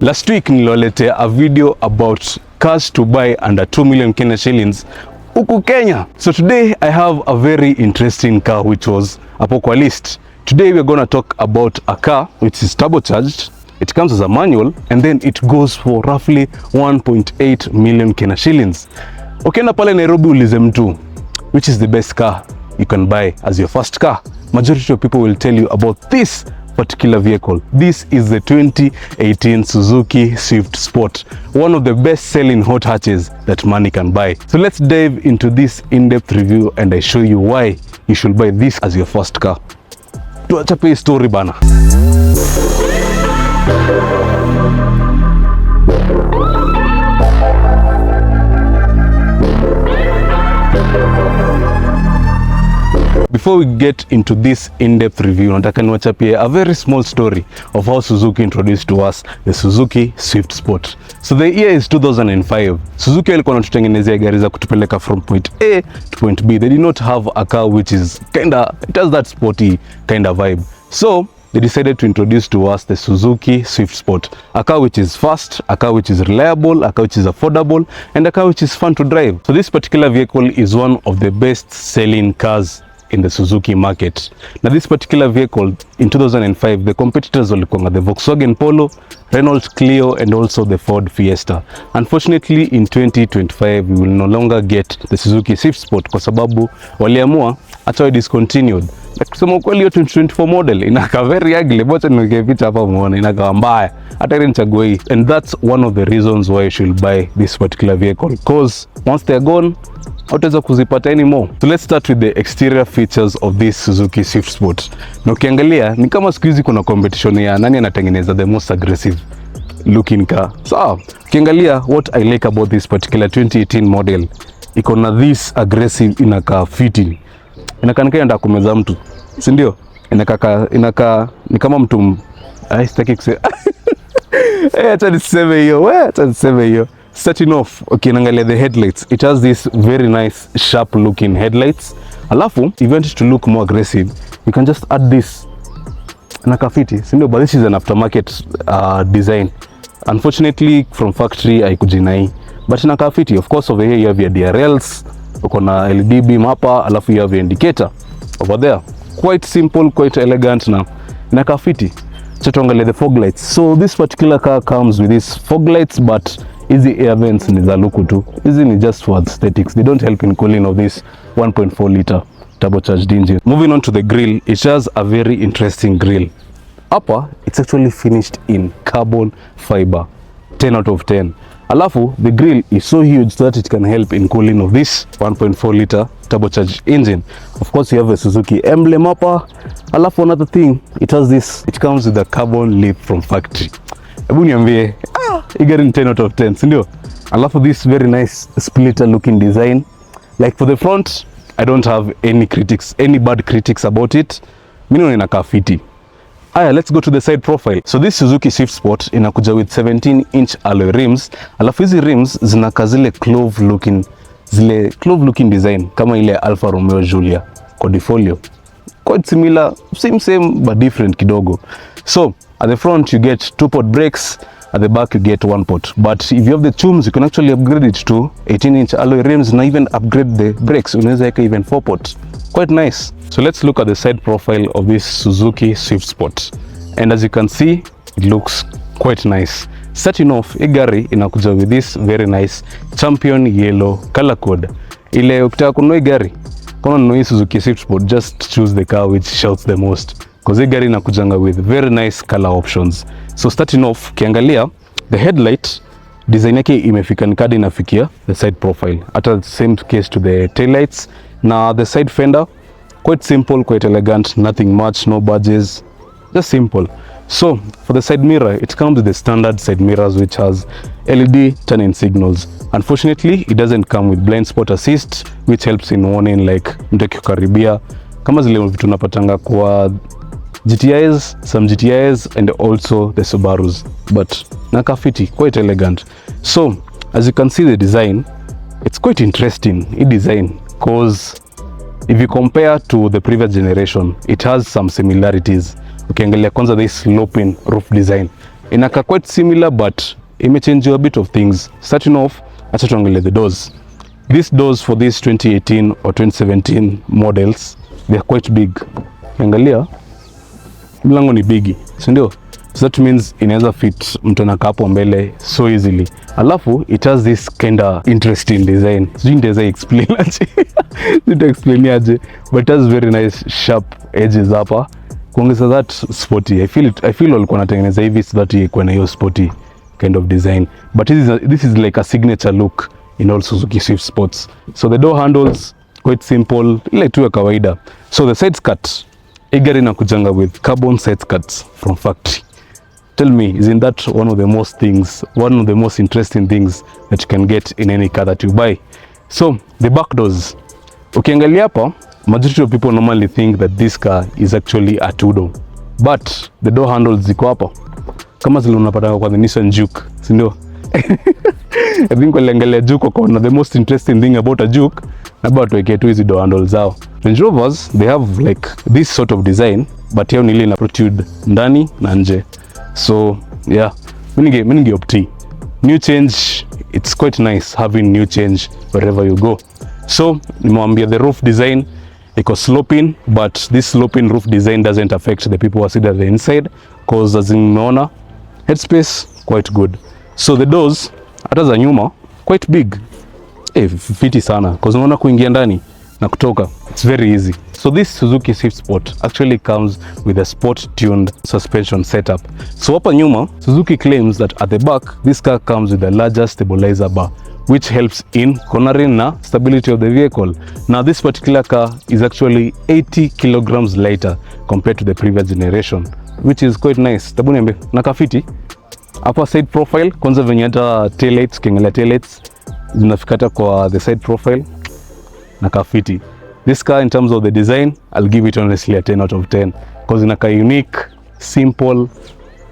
Last week niliwaletea a video about cars to buy under 2 million Kenya shillings huku Kenya. So today I have a very interesting car which was hapo kwa list. Today we're gonna talk about a car which is turbocharged. It comes as a manual and then it goes for roughly 1.8 million Kenya shillings. Ukienda pale Nairobi ulize mtu which is the best car you can buy as your first car, majority of people will tell you about this particular vehicle. This is the 2018 Suzuki Swift Sport, one of the best selling hot hatches that money can buy. So let's dive into this in-depth review and I show you why you should buy this as your first car. Tuachape story bana. Before we get into this in-depth review, nataka niwachapie a very small story of how Suzuki introduced to us the Suzuki Swift Sport. So the year is 2005. Suzuki walikuwa wanatutengenezea gari za kutupeleka from point A to point B. They did not have a car which is it has that sporty kind of vibe. So they decided to introduce to us the Suzuki Swift Sport, a car which is fast, a car which is reliable, a car which is affordable, and a car which is fun to drive. So this particular vehicle is one of the best selling cars in the Suzuki market. Now this particular vehicle in 2005, the competitors walikuwa the Volkswagen Polo, Renault Clio, and also the Ford Fiesta. Unfortunately in 2025 we will no longer get the Suzuki Swift Sport kwa sababu waliamua acha discontinued. Kusema ukweli hiyo 2024 model inaka very ugly, bocha niweke picha hapa muone, inaka mbaya hata ile nichague hii. And that's one of the reasons why you should buy this particular vehicle, because once they're gone hautaweza kuzipata anymore. So let's start with the exterior features of this Suzuki Swift Sport. Na ukiangalia ni kama siku hizi kuna competition ya nani anatengeneza the most aggressive looking car. So ukiangalia what I like about this particular 2018 model, iko na this aggressive inakaa fitting. Inakaa ndio kumeza mtu, si ndio? Inakaa ni kama mtu sitaki kusema acha niseme hiyo. Starting off, okay, naangalia the headlights. It has this very nice sharp looking headlights. Alafu, if you want to look more aggressive, you can just add this nakafiti, si ndio? But this is an aftermarket design. Unfortunately from factory haikujinai, but nakafiti. Of course over here you have your DRLs, uko na LED beam hapa, alafu you have your indicator over there. Quite simple, quite elegant na nakafiti. Tuangalie the fog lights. So this particular car comes with these fog lights, but hizi air vents ni za luku tu. Hizi ni just for aesthetics. They don't help in cooling of this 1.4 liter turbocharged engine. Moving on to the grille, it has a very interesting grille. Upper, it's actually finished in carbon fiber. 10 out of 10. Alafu, the grille is so huge that it can help in cooling of this 1.4 liter turbocharged engine. Of course, you have a Suzuki emblem upper. Alafu, another thing, it comes with a carbon lip from factory. Hebu niambie, you get in 10 out of 10, sindio? Alafu this very nice splitter looking design. Like for the front, I don't have any bad critics about it. Mimi inakaa fiti. Aya, let's go to the side profile. So this Suzuki Swift Sport inakuja with 17-inch alloy rims. Alafu hizi rims zinaka zile clove looking design kama ile Alfa Romeo Giulia Codifolio. Quite similar, same but different kidogo. So at the front you get 2-port brakes, at the back you get 1-port. But if you have the chums, you can actually upgrade it to 18-inch alloy rims and even upgrade the brakes. Unaweza weka even 4-port. Quite nice. So let's look at the side profile of this Suzuki Swift Sport. And as you can see, it looks quite nice. Starting off, hii gari inakuja with this very nice champion yellow color code. Ile ukitaka kununua hii gari, kama ununua Suzuki Swift Sport, just choose the car which shouts the most. Because hii gari inakujanga with very nice color options. So starting off, kiangalia the headlight design yake imefika nikadi inafikia the side profile. At same case to the tail lights. Now the side fender, quite simple, quite elegant, nothing much, no badges, just simple. So for the side mirror, it comes with the standard side mirrors which has LED turn-in signals. Unfortunately, it doesn't come with blind spot assist, which helps in warning like mtaki kukaribia. Kama zile vitu napatanga kwa GTIs, some GTIs and also the Subarus, but nakafiti, quite elegant. So as you can see the design, it's quite interesting, this design, because if you compare to the previous generation, it has some similarities. Ukiangalia kwanza this sloping roof design, inaka quite similar but imechange a bit of things. Starting off, acha tuangalie the doors. These doors for these 2018 or 2017 models, they are quite big. Angalia, mlango ni bigi, si ndio? So that means inaweza fit mtu anakaa hapo mbele so easily. Alafu it has this kinda interesting design. Sijui nitaweza explain aje. Explain aje, but it has very nice sharp edges hapa. Kuongeza that sporty. I feel walikuwa wanatengeneza hivi so that ikuwe na hiyo sporty kind of design. But this is like a signature look in all Suzuki Swift Sports. So the door handles quite simple, ile tu ya kawaida. So the side skirt, gari inakujanga with carbon side skirts from factory. Tell me, isn't that one of the most interesting things that you can get in any car that you buy? So the back doors, ukiangalia hapa, majority of people normally think that this car is actually a two-door, but the door handles ziko hapa kama zile unapata kwa the Nissan Juke, si ndio? I think waliangalia Juke wakaona the most interesting thing about a Juke na bado tuweke tu hizi door handles zao. Range Rovers, they have like this sort of design, but yao ni ile ina protrude ndani na nje. So yeah, mini opti new change. It's quite nice having new change wherever you go. So nimewambia the roof design iko sloping, but this sloping roof design doesn't affect the people who are sitting at the inside, cause as nimeona headspace quite good. So the doors hata za nyuma quite big, fiti sana, cause unaona kuingia ndani na kutoka it's very easy. So this Suzuki Swift Sport actually comes with a sport tuned suspension setup. So hapa nyuma Suzuki claims that at the back this car comes with a larger stabilizer bar, which helps in cornering na stability of the vehicle. Now this particular car is actually 80 kilograms lighter compared to the previous generation, which is quite nice. Tabu niambie na kafiti hapa side profile, kwanza venye hata taillights, kiangalia taillights zinafikata kwa the side profile na kafiti. This car in terms of the design, I'll give it honestly a 10 out of 10 because inaka unique, simple,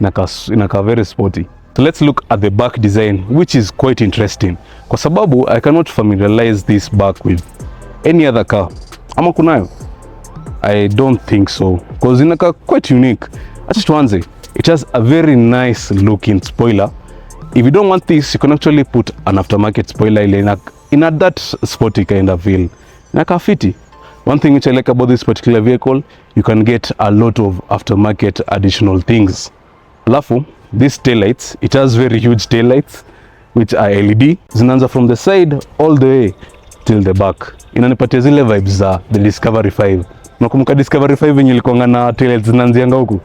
inaka very sporty. So let's look at the back design, which is quite interesting. Kwa sababu I cannot familiarize this back with any other car. Ama kunayo? I don't think so, because inaka quite unique. Acha tuanze. It has a very nice looking spoiler. If you don't want this, you can actually put an aftermarket spoiler in a that sporty kind of feel. Inaka fiti. One thing which I like about this particular vehicle, you can get a lot of aftermarket additional things. Alafu, these taillights, it has very huge taillights which are LED. Zinaanza from the side all the way till the back. Inanipatia zile vibes za the Discovery 5. Nakumbuka Discovery 5 yenye ilikuwa na taillights zinaanzianga huku.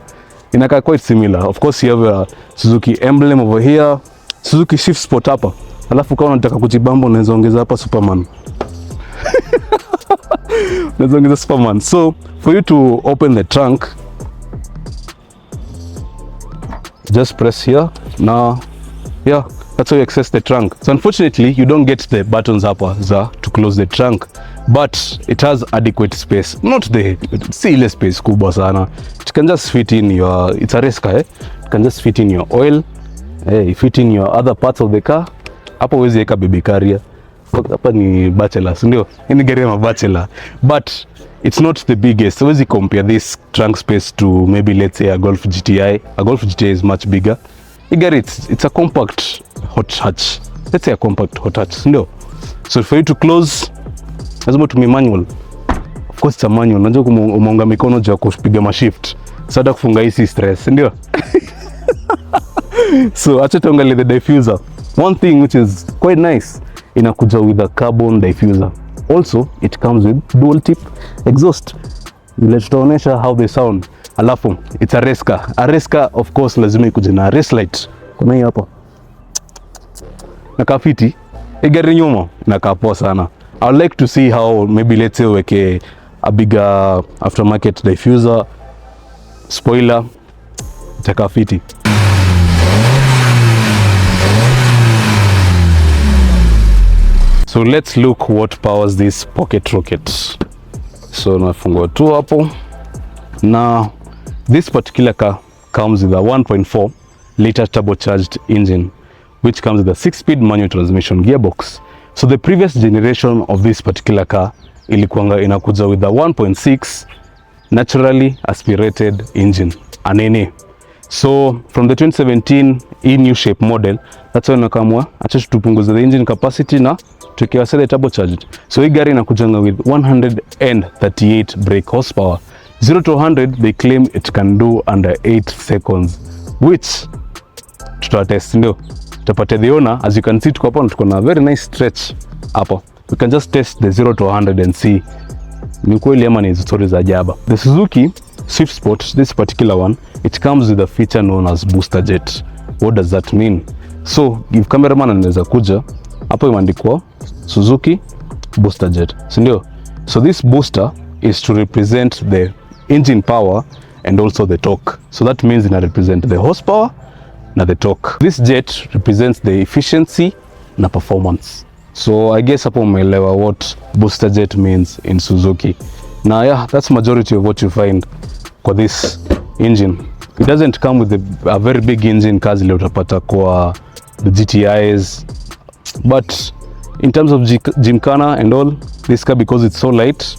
Inaka quite similar. Of course you have a Suzuki emblem over here. Suzuki Swift Sport hapa. Alafu kama unataka kujibamba unaweza ongeza hapa Superman. Unaweza ongeza Superman. So for you to open the trunk, just press here. Now, yeah, that's how you access the trunk. So unfortunately, you don't get the buttons hapa to close the trunk, but it has adequate space. Not the ile space kubwa sana. It can just fit in your, it's a race car, It can just fit in your oil, fit in your other parts of the car. Hapa huwezi weka baby carrier. Hapa ni bachelor, ndio? Ni gari ya bachelor. But it's not the biggest. So as you compare this trunk space to maybe let's say a Golf GTI. A Golf GTI is much bigger. It's a compact hot hatch. Let's say a compact hot hatch, ndio? So for you to close, lazima utumie manual. Of course it's a manual. Unajua umeunga mikono juu ya kupiga mashift. Sasa kufunga hii stress, ndio? So acha tuangalie the diffuser. One thing which is quite nice, inakuja with a carbon diffuser. Also, it comes with dual tip exhaust. Let's tutaonesha how they sound. Alafu, it's a race car. A race car, of course, lazima ikuje na race light. Kuna hii hapa. Na kafiti, gari nyuma inakaa poa sana. I would like to see how maybe let's say weke a bigger aftermarket diffuser, spoiler, itakaa fiti. So let's look what powers this pocket rocket. So nafungua tu hapo. Now this particular car comes with a 1.4 liter turbocharged engine, which comes with a 6-speed manual transmission gearbox. So the previous generation of this particular car ilikuanga inakuja with a 1.6 naturally aspirated engine, anene. So from the 2017 new shape model, that's why nakamwa acha tupunguze the engine capacity na tukiwa the turbocharged. So hii gari inakujanga with 138 brake horsepower. 0 to 100 they claim it can do under 8 seconds, which tutatest ndio tutapata the owner. As you can see tuko hapa, tuko na very nice stretch hapo. We can just test the 0 to 100 and see ni kweli ama ni stories za jaba. The Suzuki Swift Sport, this particular one, it comes with a feature known as booster jet. What does that mean? So if cameraman anaweza kuja hapo, imeandikwa Suzuki booster jet, si ndio? So this booster is to represent the engine power and also the torque. So that means ina represent the horsepower na the torque. This jet represents the efficiency na performance. So I guess hapo umeelewa what booster jet means in Suzuki. Now yeah, that's majority of what you find kwa this engine. It doesn't come with a very big engine kazi ile utapata kwa the GTIs, but in terms of Gymkhana and all, this car, because it's so light,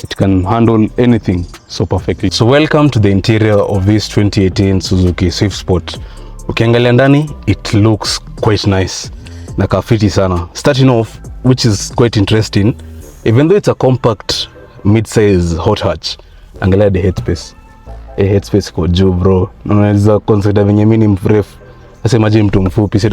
it can handle anything so perfectly. So welcome to the interior of this 2018 Suzuki Swift Sport. Ukiangalia ndani, it looks quite nice. Na kafiti sana. Starting off, which is quite interesting, even though it's a compact mid-size hot hatch, angalia the headspace. Headspace kwa juu bro. Unaweza consider venye mimi ni mrefu. Sasa imagine mtu mfupi,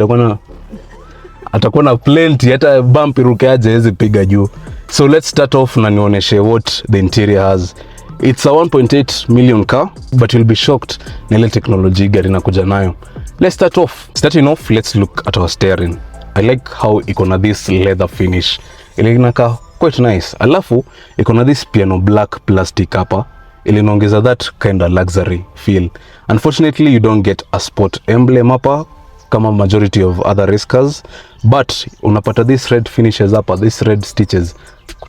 atakuwa na plenty, hata bump iruke aje hawezi piga juu. So let's start off na nionyeshe what the interior has. It's a 1.8 million car, but you'll be shocked na ile technology gari inakuja nayo. Let's start off. Starting off, let's look at our steering. I like how iko na this leather finish. Ile inakaa quite nice. Alafu iko na this piano black plastic hapa. Ile inaongeza that kind of luxury feel. Unfortunately, you don't get a sport emblem hapa kama majority of other race cars, but unapata this red finishes hapa, this red stitches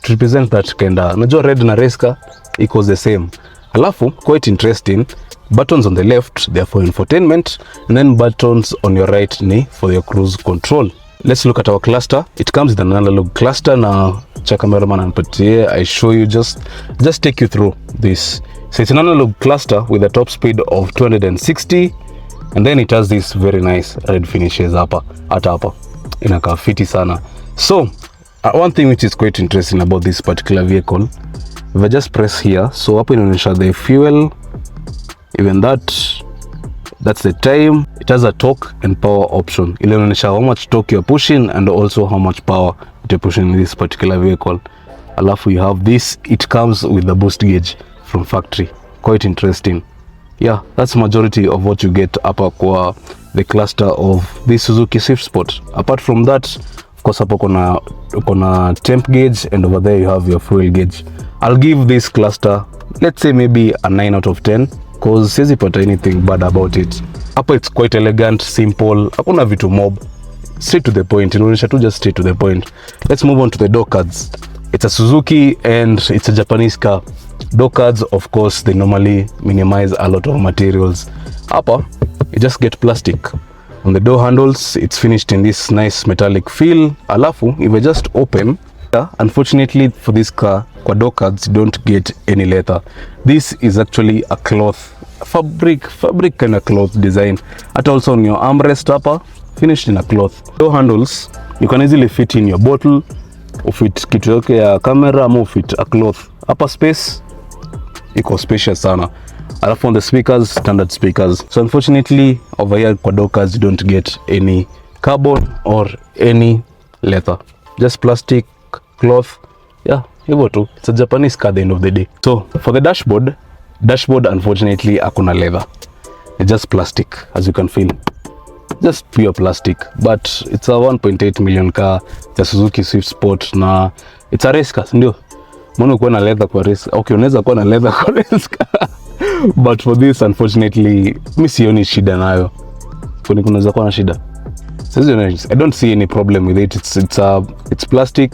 to represent that kind of, najua red na race car equals the same. Alafu quite interesting, buttons on the left they are for infotainment, and then buttons on your right ni for your cruise control. Let's look at our cluster. It comes with an analog cluster. Na cha cameraman anapatie, I show you, just take you through this. So it's an analog cluster with a top speed of 260, and then it has this very nice red finishes hapa, hata hapa inakaa fiti sana. So one thing which is quite interesting about this particular vehicle, if I just press here, so hapo inaonyesha the fuel, even that's the time. It has a torque and power option. Ile inaonyesha how much torque you're pushing and also how much power you're pushing in this particular vehicle. Alafu you have this, it comes with the boost gauge from factory. Quite interesting. Yeah, that's majority of what you get hapa kwa the cluster of this Suzuki Swift Sport. Apart from that, of course hapo kuna temp gauge, and over there you have your fuel gauge. I'll give this cluster, let's say maybe a 9 out of 10, cause siwezi pata anything bad about it. Hapa it's quite elegant, simple, hakuna vitu mob, straight to the point, inaonyesha tu just straight to the point. Let's move on to the door cards. It's a Suzuki and it's a Japanese car. Door cards, of course, they normally minimize a lot of materials. Hapa you just get plastic. On the door handles, it's finished in this nice metallic feel. Alafu if I just open, unfortunately for this car, kwa door cards you don't get any leather. This is actually a cloth, fabric kind of cloth design. Hata also on your armrest hapa, finished in a cloth. Door handles, you can easily fit in your bottle, ufit kitu yoke ya camera, ama ufit a cloth. Hapa space iko spacious sana. Alafu on the speakers, standard speakers. So unfortunately over here kwa door cards you don't get any carbon or any leather, just plastic, cloth. Yeah, hivyo tu. It's a Japanese car at the end of the day. So for the dashboard unfortunately hakuna leather, it's just plastic, as you can feel, just pure plastic. But it's a 1.8 million car, it's a Suzuki Swift Sport, na it's a race car, ndio mbona kuwa na leather kwa race? Okay, unaweza kuwa na leather kwa race car but for this unfortunately mimi sioni shida nayo. Kwani kunaweza kuwa na shida? I don't see any problem with it. It's plastic,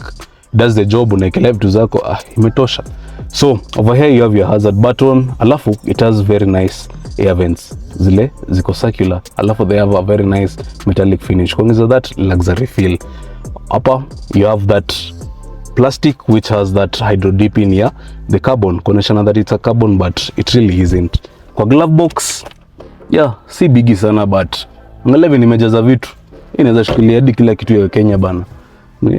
does the job, unaekelea vitu zako, imetosha. So over here you have your hazard button. Alafu it has very nice air vents, zile ziko circular. Alafu they have a very nice metallic finish, kuongeza that luxury feel. Hapa you have that plastic which has that hydro dip in here, the carbon, kuonyeshana that it's a carbon but it really isn't. Kwa glove box yeah, si bigi sana but angalia vile nimejaza vitu. Hii inaweza shikilia hadi kila kitu ya Kenya bana.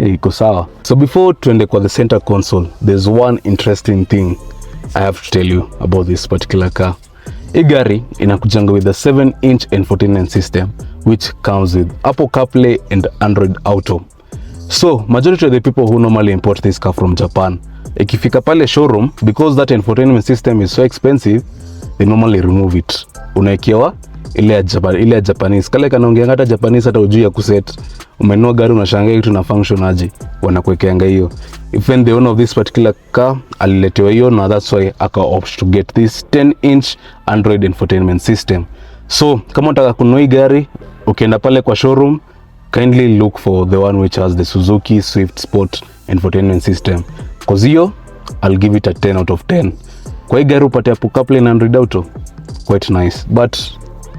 Iko sawa. So before tuende kwa the center console, there's one interesting thing I have to tell you about this particular car. Hii gari inakujanga with a 7-inch infotainment system which comes with Apple CarPlay and Android Auto. So majority of the people who normally import this car from Japan, ikifika pale showroom, because that infotainment system is so expensive, they normally remove it. Unaekewa ile ya Japanese. Kale kanaongea hata Japanese hata ujui ya kuset. Umenunua gari unashangaa kitu na function aje. Wanakuwekeanga hiyo. Even the owner of this particular car aliletewa hiyo, na that's why aka opt to get this 10-inch Android infotainment system. So kama unataka kununua hii gari, ukienda pale kwa showroom, kindly look for the one which has the Suzuki Swift Sport infotainment system. Cause hiyo, I'll give it a 10 out of 10. Kwa hii gari upate Apple CarPlay na Android Auto, quite nice. But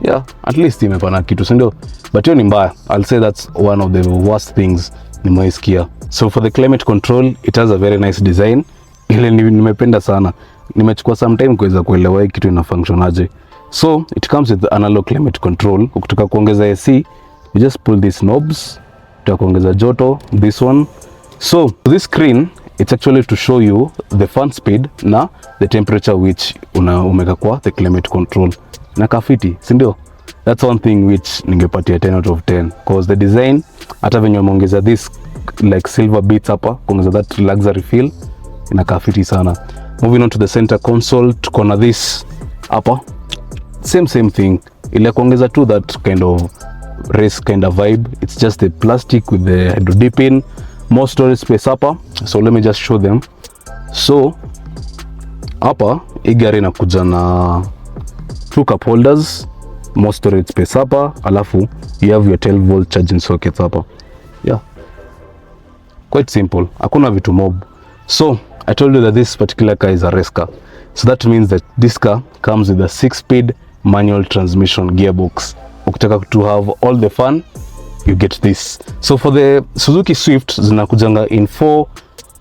yeah, at least imepana kitu, si ndio? But hiyo ni mbaya. I'll say that's one of the worst things nimeisikia. So for the climate control, it has a very nice design. Ile nimependa sana. Nimechukua some time kuweza kuelewa hii kitu ina function aje. So it comes with the analog climate control. Ukitaka kuongeza AC, you just pull these knobs. Ukitaka kuongeza joto, this one. So this screen, it's actually to show you the fan speed na the temperature which umeka kwa the climate control. Na kafiti, si ndio? That's one thing which ningepatia 10 out of 10 because the design, hata venye wameongeza this like silver bits hapa kuongeza that luxury feel, ina kafiti sana. Moving on to the center console, tuko na this hapa, same thing, ile kuongeza to that kind of race kind of vibe. It's just the plastic with the hydro dip in, more storage space hapa. So let me just show them. So hapa hii gari inakuja na 2 cup holders, more storage space hapa, alafu you have your 12 volt charging sockets hapa. Yeah, quite simple, hakuna vitu mob. So I told you that this particular car is a race car, so that means that this car comes with a 6-speed manual transmission gearbox. Ukitaka to have all the fun, you get this. So for the Suzuki Swift zinakujanga in 4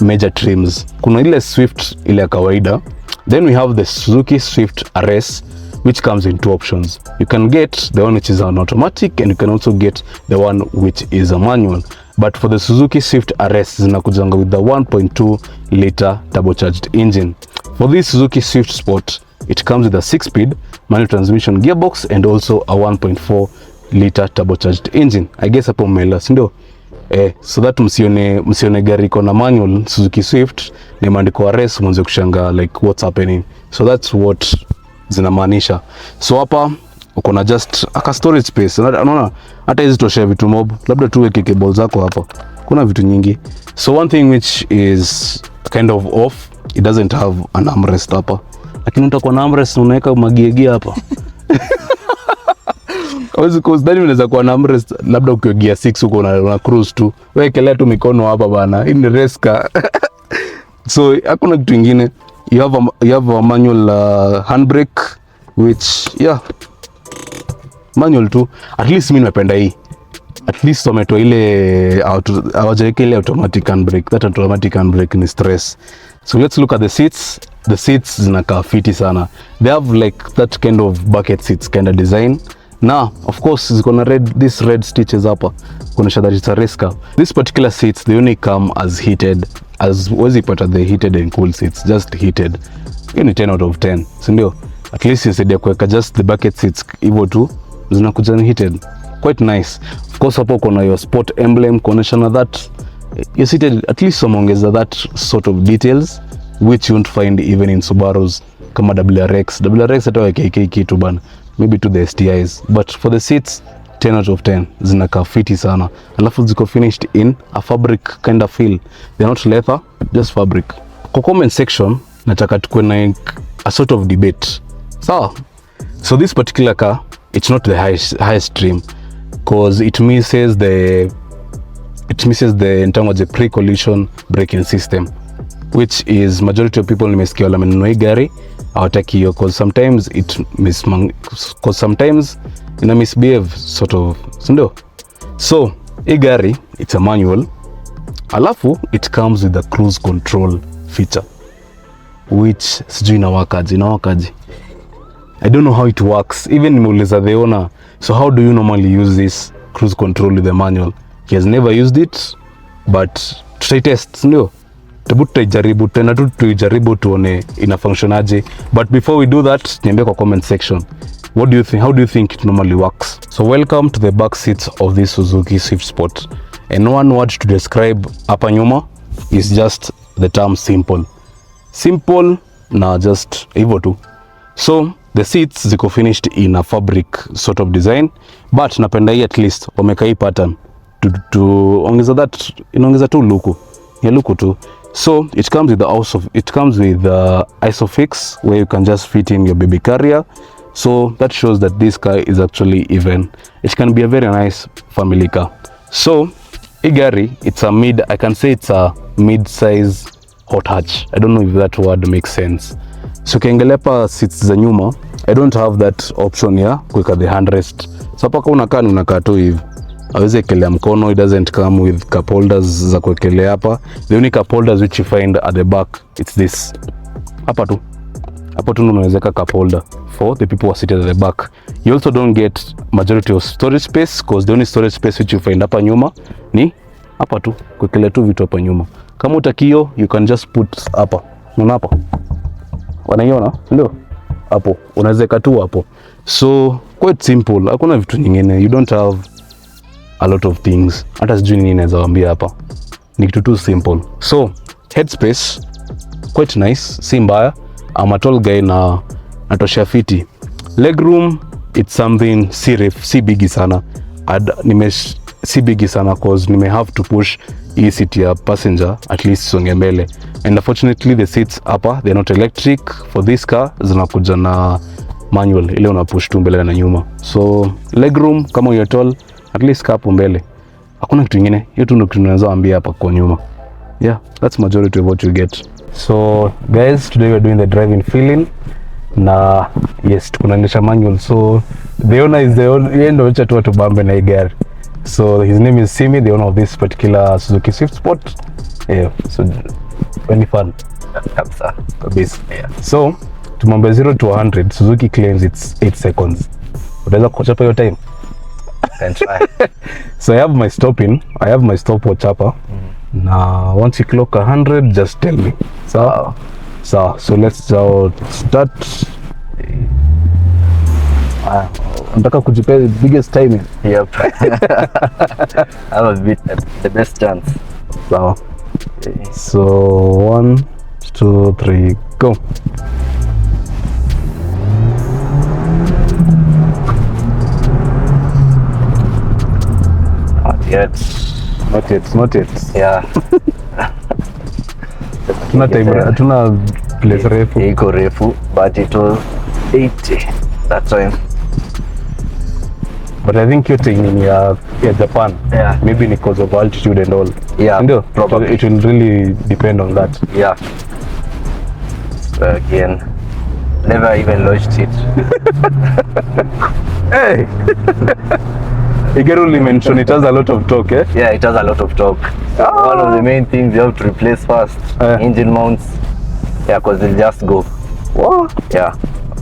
major trims. Kuna ile Swift ile ya kawaida, then we have the Suzuki Swift RS which comes in 2 options. You can get the one which is an automatic and you can also get the one which is a manual. But for the Suzuki Swift RS zinakujanga with the 1.2 liter turbocharged engine. For this Suzuki Swift Sport, it comes with a 6-speed manual transmission gearbox and also a 1.4 liter turbocharged engine. I guess hapo umeelewa, si ndio? So that msione gari iko na manual Suzuki Swift na imeandikwa RS mwanzo kushanga like what's happening. So that's what zinamaanisha. So hapa uko na just aka storage space. Unaona hata hizi tosha vitu mob, labda tu weke cable zako hapa. Kuna vitu nyingi. So one thing which is kind of off, it doesn't have an armrest hapa. Lakini utakuwa na armrest unaweka magiegia hapa. Hawezi kuzidani unaweza kuwa na armrest labda ukiwa gear 6 uko una cruise tu. Wekelea tu mikono hapa bana. Hii ni race car. So hakuna kitu kingine. You have a manual handbrake which yeah, manual tu. At least mimi napenda hii. At least wametoa ile hawajaweka ile automatic handbrake. That automatic handbrake ni stress. So let's look at the seats. The seats zinakaa fiti sana. They have like that kind of bucket seats kind of design. Now, of course, ziko na this red stitches hapa kuonyesha that it's a race car. This particular seats, they only come as heated, as wezi pata the heated and cool seats, just heated. Hiyo ni 10 out of 10, si ndio? At least instead ya kuweka just the bucket seats hivyo tu, zinakuja ni heated. Quite nice. Of course, hapo kuna your sport emblem kuonyesha na that you're seated. At least wameongeza that sort of details which you won't find even in Subarus kama WRX. WRX hata weke kitu bana. Maybe to the STIs, but for the seats 10 out of 10 zinakaa fiti sana. Alafu ziko finished in a fabric kind of feel. They're not leather, just fabric. Kwa comment section nataka tukue na a sort of debate. So this particular car, it's not the highest trim because it misses the in terms of the pre-collision braking system, which is majority of people nimesikia wala menunua gari hawataki hiyo cause sometimes ina misbehave sort of, sindio? So hii gari it's a manual, alafu it comes with the cruise control feature which sijui inawakaji. I don't know how it works. Even nimeuliza the owner, so how do you normally use this cruise control with the manual? He has never used it, but tutaitest, ndio? Tutaijaribu tena tu, tuijaribu tuone ina function aje. But before we do that, niambie kwa comment section, what do you think? How do you think it normally works? So welcome to the back seats of this Suzuki Swift Sport. And one word to describe hapa nyuma is just the term simple. Simple na just hivyo tu. So the seats ziko finished in a fabric sort of design, but napenda hii at least wameka hii pattern to ongeza that, inaongeza tu luku ya luku tu. So it comes with the isofix where you can just fit in your baby carrier. So that shows that this car is actually even. It can be a very nice family car. So hii gari, I can say it's a mid-size hot hatch. I don't know if that word makes sense. So ukiangalia pa seats za nyuma, I don't have that option ya kuweka the handrest. So hapa kama unakaa tu hivi, hawezi ekelea mkono. It doesn't come with cup holders za kuekelea hapa. The only cup holders which you find at the back, it's this. Hapa tu unaweza weka cup holder for the people who are seated at the back. You also don't get majority of storage space, because the only storage space which you find hapa nyuma ni hapa tu, kuekelea tu vitu hapa nyuma. Kama utakio, you can just put hapa. Unaona hapa? Wanaiona? Ndio? Hapo. Unaweza weka tu hapo. So quite simple. Hakuna vitu nyingine. You don't have a lot of things. Hata sijui nini naweza waambia hapa. Ni kitu tu simple. So headspace quite nice, si mbaya. I'm a tall guy na natosha fiti. Legroom, it's something si bigi sana. Si bigi sana cause nime have to push hii seat ya passenger at least songe mbele. And unfortunately the seats hapa, they're not electric. For this car zinakuja na manual, ile una push tu mbele na nyuma. So legroom kama you're tall, at least kaa hapo mbele. Hakuna kitu kingine. Hiyo tu ndio tunaweza ambia hapa kwa nyuma. Yeah, that's majority of what you get. So guys, today we're doing the driving feeling. Na yes, tunaendesha manual. So the owner is the owner, yeye ndio acha tu watu bambe na hii gari. So his name is Simi, the owner of this particular Suzuki Swift Sport. Yeah, so very fun. Kabisa. Yeah. So tumwambia 0 to 100, Suzuki claims it's 8 seconds. Unaweza kuchapa hiyo time? Can try. So I have my stopwatch hapa. Now once you clock 100, just tell me. So let's start. Nataka kujipea the biggest timing. Yep. I have a bit the best chance. So 1, 2, 3, go. Not yet. Yeah. Hatuna place refu. Iko refu, but it was 80 that time. But I think you're taking Japan. Yeah. Maybe because of altitude and all. Yeah. And probably. It will really depend on that. Yeah. So again, never even launched it. Hey. Igeruli mentioned it has a lot of torque, eh? Yeah, it has a lot of torque. One of the main things you have to replace first, engine mounts. Yeah, because they'll just go. What? Yeah.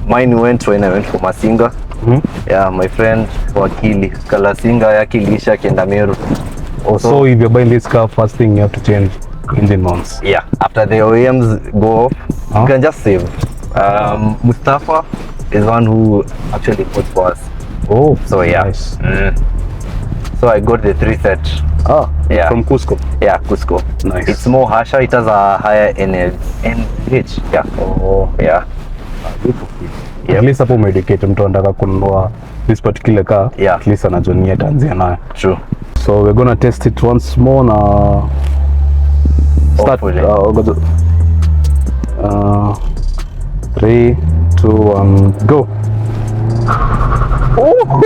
Mine went when I went for Masinga. Yeah, my friend Wakili Kalasinga yake ilisha kenda Meru. So if you're buying this car, first thing you have to change engine mounts. Yeah, after the OEMs go off, you can just save. Mustafa is one who actually bought for us. Oh, so yeah. Nice. So I got the 3 set. Yeah. From Cusco. Yeah, Cusco. Nice. It's more harsher. It has a higher NH. Yeah. Oh, yeah. Yep. At least hapo medicate mtu anataka kununua this particular car. Yeah. At least anajonia tanzia nayo. True. So we're gonna test it once more na start. 3, 2, 1, go. Oh!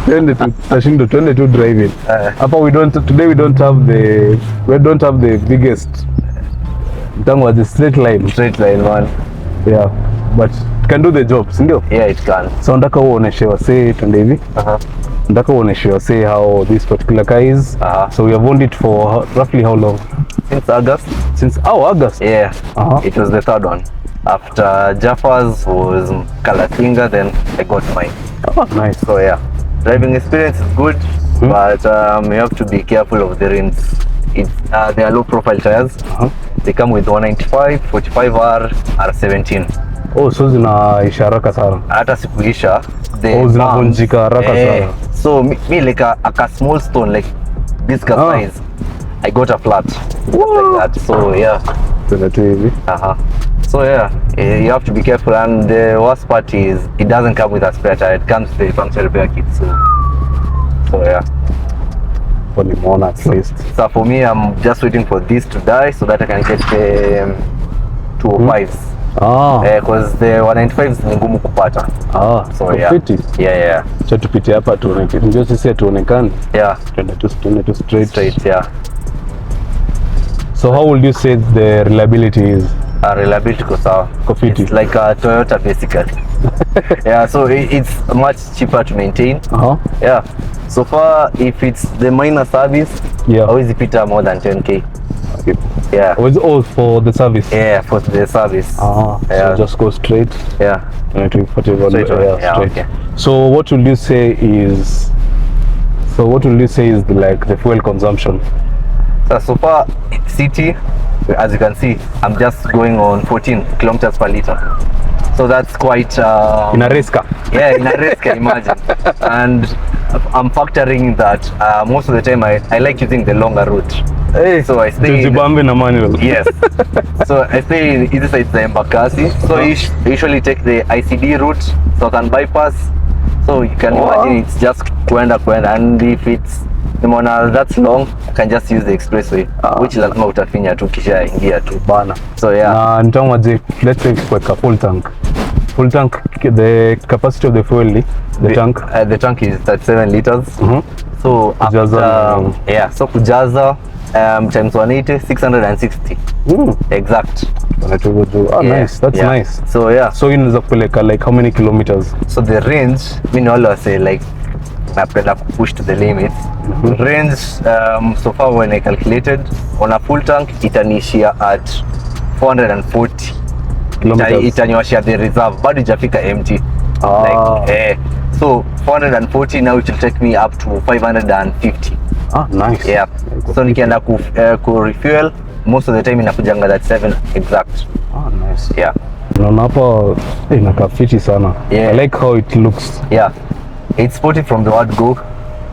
Twende tu driving. Hapa today we don't have the biggest tango the straight line one. Yeah, but it can do the job, si ndio? Yeah, it can. So nataka uoneshe wase twende hivi. Ndaka uoneshe say how this particular car is. So we have owned it for roughly how long? Since August. Since August. Yeah. It was the third one. After Jaffa's was Kalasinga, then I got mine. Oh, nice. So yeah, driving experience is good, but you have to be careful of the rims. They are low profile tires. They come with 195, 45R, R17. Oh, so zinaisha haraka sana. Hata sikuisha. Zinavunjika haraka sana. So me like a small stone, like this size, I got a flat. Like that. So yeah. So yeah, you have to be careful, and the worst part is it doesn't come with a spare tire. It comes with a puncture repair kit. So yeah. At least. So for me, I'm just waiting for this to die so that I can get the 205s. Because the 195s ni ngumu kupata. So yeah. Yeah. So tupite hapa tuone. Ndio sisi tuonekane. Yeah. Tuende tu straight. Yeah. So how would you say the reliability is? Reliability goes out. It's like a Toyota basically. Yeah, so it's much cheaper to maintain. Yeah. So far, if it's the minor service, always pita more than 10k. Okay. Yeah. Was it all for the service? Yeah, for the service. So just go straight. Yeah. Straight. Okay. So what would you say is? Like the fuel consumption? So far, city, as you can see, I'm just going on 14 kilometers per liter. So that's quite... in a race car? Yeah, in a race car, imagine. And I'm factoring that most of the time I like using the longer route. So I stay in... manual. Yes. So I stay in either side the Embakasi. So I usually take the ICD route, Southern Bypass. So you can imagine it's just kuenda. And if it's that's long, I can just use the expressway, which lazima utafinya tu kisha ingia tu bana. So yeah. Na nitawaje, let's say kwa full tank. Full tank, the capacity of the fuel, the tank is 37 liters. So kujaza, so kujaza times 180, 660. Exact. Nice, that's nice. So yeah. So inaweza kupeleka like how many kilometers? So the range, mimi always say like napenda push to the limits. Range so far when I calculated on a full tank itanishia at 440 kilometers. Itanyoshia the reserve, bado ijafika empty. So 440 now it will take me up to 550. Nice. Yeah. So nikienda ku refuel most of the time inakujanga that 7 exact. Nice. Yeah. Naona hapa inakaa fiti sana. Yeah. I like how it looks. Yeah. It's sporty from the word go.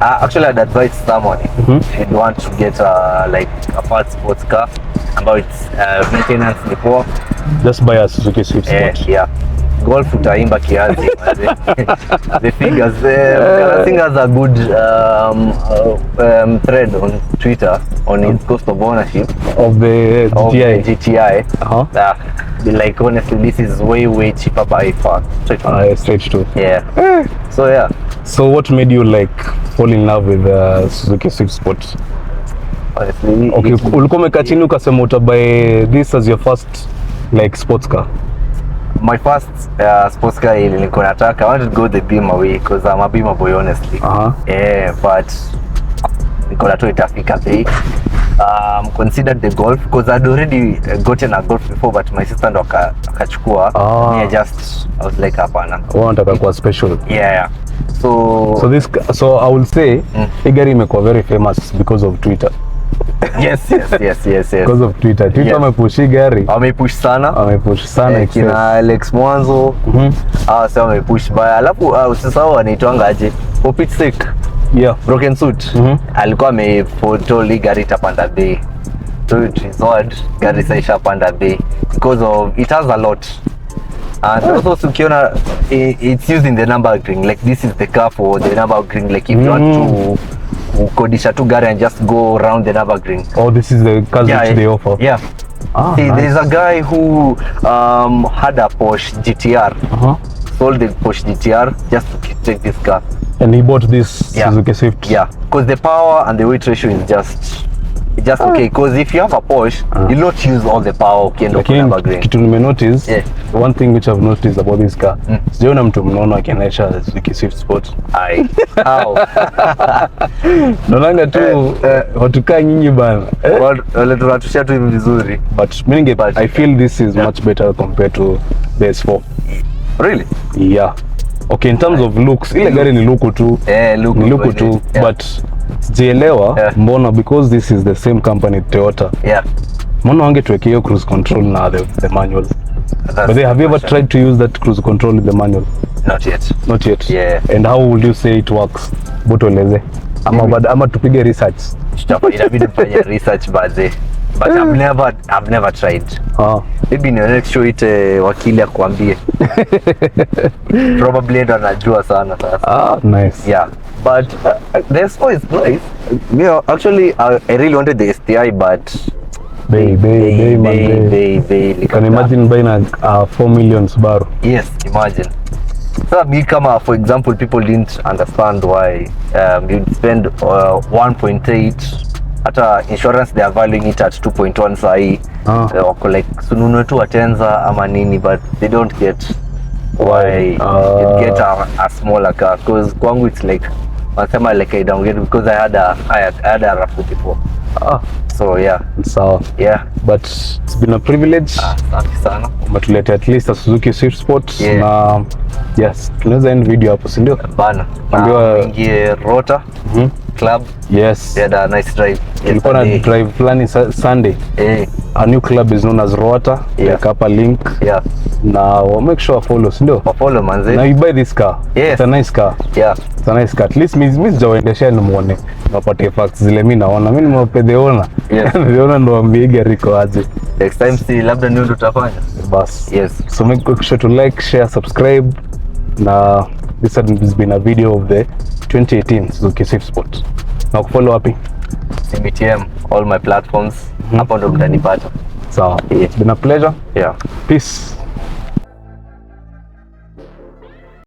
Actually, I'd advise someone if you'd want to get like a fast sports car, about its maintenance before. Just buy a Suzuki Swift Sport. Yeah. Golf utaimba kiasi. The figures, I think has a good thread on Twitter on its cost of ownership of the GTI. Like honestly, this is way cheaper by far. Straight to. Yeah. So yeah. So what made you like fall in love with Suzuki Swift Sport? Honestly, okay, ulikuwa umekaa chini ukasema utabuy this as your first like sports car? My first sports car nilikuwa nataka, I wanted to go the Beamer way because I'm a Beamer boy honestly. Yeah, but nilikuwa tu itafika bei. Considered the Golf because I'd already gotten a Golf before, but my sister ndo akachukua. I was like hapana. Wanataka kuwa special. Yeah. So I will say hii gari imekuwa very famous because of Twitter. Yes. Because of Twitter. Twitter amepush gari. Amepush sana. Kina Alex Mwanzo. Sasa amepush baya. Alafu usisahau anaitwanga aje? Popit Sick. Yeah. Broken Suit. Alikuwa amephoto gari itapanda bei. So it is odd. Gari saisha panda bei because of it has a lot. And also ukiona it's used in the Nürburgring, like this is the car for the Nürburgring, like if you want to kodisha tu gari and just go around the Nürburgring. Oh, this is the cars which they offer. Yeah. See, nice. There's a guy who had a Porsche GTR, sold the Porsche GTR just to take this car. And he bought this Suzuki Swift. Yeah, because the power and the weight ratio is just just okay, because if you have a Porsche, you'll not use all the power ukienda Lakini kuna green. kitu nimenotice, Yeah. one thing which I've noticed about this car, sijaona mtu mnono akiendesha Suzuki Swift Sport. Ai. How? Naonanga tu watu kaa nyinyi bana. Wale tunatushia tu hivi vizuri. But I feel this is much better compared to the S4. Really? Yeah. Okay, in terms of looks, ile gari ni luku tu. Look. Ni luku tu, yeah. but sijaelewa mbona, because this is the same company Toyota. Yeah. Mbona wangetuwekea hiyo cruise control na the manual? But have you ever tried to use that cruise control with the manual? Not yet. Not yet. Yeah. And how would you say it works? Botueleze. Ama tupige research. Inabidi tufanye research baadaye. But I've never tried. Maybe next show it wakili akuambie. Probably ndo anajua sana sasa. Nice. Yeah. But the S4 is nice. Actually, I really wanted the STI, but Bay, like can imagine buying a 4 million Subaru. Yes, imagine. So me kama, for example, people didn't understand why you'd spend 1.8. Hata insurance they are valuing it at 2.1 sahi. Wako like sununue tu Atenza ama nini, but they don't get why you get a smaller car. Because kwangu it's like nasema like I downgrade because I had a RAV44. So yeah. Sawa. Yeah. But it's been a privilege. Asante sana. Umetuleta at least a Suzuki Swift Sport. Yeah. Na yes, tunaweza end video hapo, si ndio? Bana. Ambiwa ingie Rota Club. Yes. We had a nice drive. Tulikuwa na drive fulani Sunday. A new club is known as Rota. Like upper link. Yeah. Na we'll make sure follow, si ndio? Follow manze. Now you buy this car. Yes. It's a nice car. Yeah. It's a nice car. At least mimi sijawaendesha nimuone. Napata facts zile mimi naona. Mimi nimepedeona. Yeah. Nimeona ndo ambie gari iko aje. Next time see labda ndio tutafanya. Bas. Yes. So make sure to like, share, subscribe. Na this has been a video of the 2018 Suzuki Swift Sport. Na kufollow wapi? CBTM, all my platforms. Hapo ndo mtanipata. Sawa. It's been a pleasure. Yeah. Peace.